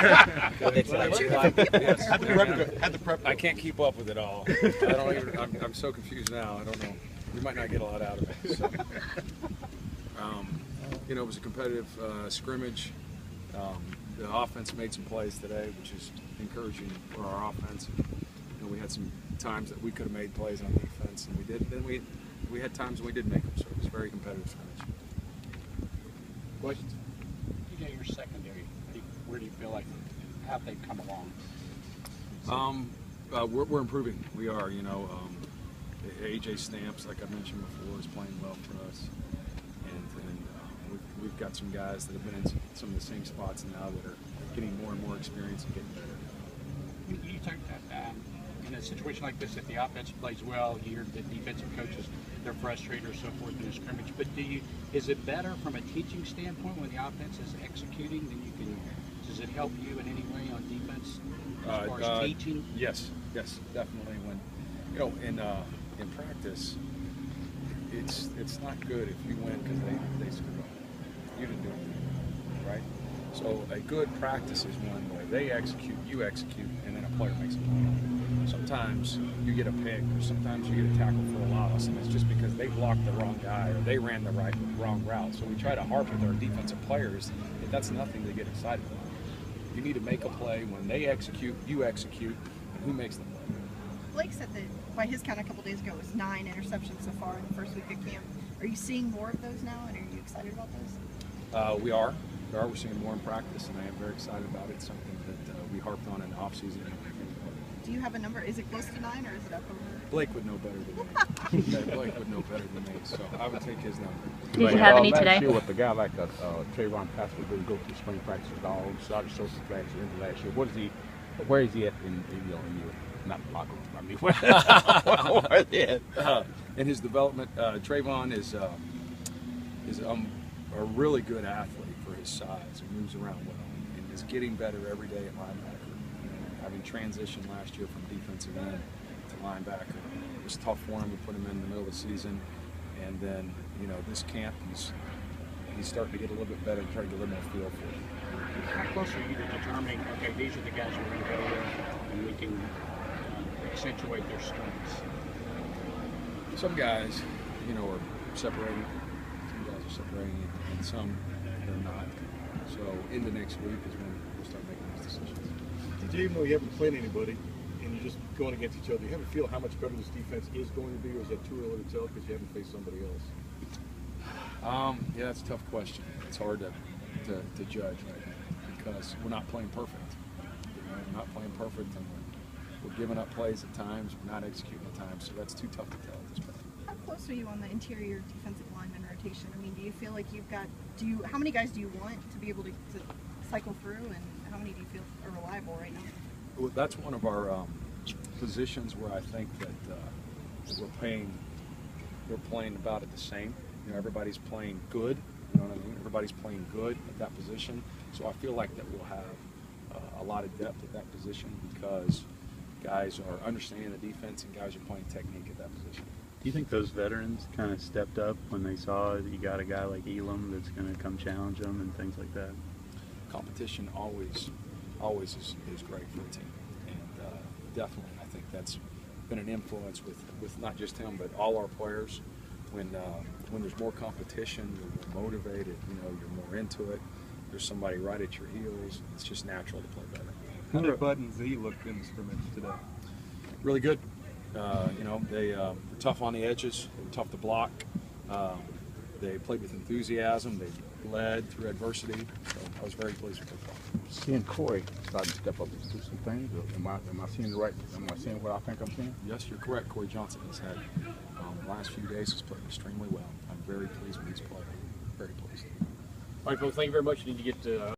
Had the prep. I can't keep up with it all. I don't even. I'm so confused now. I don't know. We might not get a lot out of it. So. You know, it was a competitive scrimmage. The offense made some plays today, which is encouraging for our offense. You know, we had some times that we could have made plays on defense, and we didn't. Then we had times when we did make them, so it was a very competitive scrimmage. Questions? DJ, your secondary, where do you feel like how they've come along? We're improving. We are. You know, AJ Stamps, like I mentioned before, is playing well for us, and we've got some guys that have been in some of the same spots now that are getting more and more experience and getting better. You talked about in a situation like this, if the offense plays well, you hear the defensive coaches, they're frustrated or so forth in the scrimmage. But is it better from a teaching standpoint when the offense is executing than you can? Does it help you in any way on defense as far as teaching? Yes, definitely. When you know in practice, it's not good if you win because they screw up. You didn't do anything, right? So a good practice is one where they execute, you execute, and then a player makes a play. Sometimes you get a pick, or sometimes you get a tackle for a loss, and it's just because they blocked the wrong guy or they ran the wrong route. So we try to harp with our defensive players that that's nothing to get excited about. You need to make a play. When they execute, you execute, and who makes the play? Blake said that by his count a couple days ago it was 9 interceptions so far in the first week of camp. Are you seeing more of those now, and are you excited about those? We are. We're seeing more in practice, and I am very excited about it. It's something that we harped on in the offseason. Do you have a number? Is it close to 9, or is it up over? Blake would know better than me. Blake would know better than me, so I would take his number. Did you have any today? Last year with a guy like Trayvon Pascal didn't go through spring practice at all. Started social practice into last year. Where is he at in your not the locker room? I mean, where is he at? In his development, Trayvon is a really good athlete for his size. He moves around well and is getting better every day at linebacker. Having transitioned last year from defensive end to linebacker, it was tough for him to put him in the middle of the season. And then, you know, this camp he's starting to get a little bit better and trying to get a little more feel for it. How close are you to determining, okay, these are the guys we're going to go with, and we can accentuate their strengths? Some guys, you know, are separating. Some guys are separating, and some they're not. So into next week is when we'll start making those decisions. DJ, even though you haven't played anybody and you're just going against each other, do you have a feel how much better this defense is going to be, or is that too early to tell because you haven't faced somebody else? Yeah, that's a tough question. It's hard to judge right now because we're not playing perfect. We're not playing perfect, and we're giving up plays at times. We're not executing at times, so that's too tough to tell at this point. How close are you on the interior defensive lineman rotation? I mean, do you feel like you've got? How many guys do you want to be able to cycle through, and how many do you feel are reliable right now? Well, that's one of our positions where I think that we're playing about at the same. You know, everybody's playing good. You know what I mean? Everybody's playing good at that position. So I feel like that we'll have a lot of depth at that position because guys are understanding the defense and guys are playing technique at that position. Do you think those veterans kind of stepped up when they saw that you got a guy like Elam that's going to come challenge them and things like that? Competition always is great for a team, and definitely I think that's been an influence with not just him but all our players. When there's more competition, you're more motivated. You know, you're more into it. There's somebody right at your heels. It's just natural to play better. How did Bud and Z look in the scrimmage today? Really good. You know, they were tough on the edges. They were tough to block. They played with enthusiasm. They led through adversity. So I was very pleased with their play. Seeing Corey starting to step up and do some things. Am I seeing the right? Am I seeing what I think I'm seeing? Yes, you're correct. Corey Johnson has had the last few days has played extremely well. I'm very pleased with his play. Very pleased. All right, folks. Thank you very much. You need to get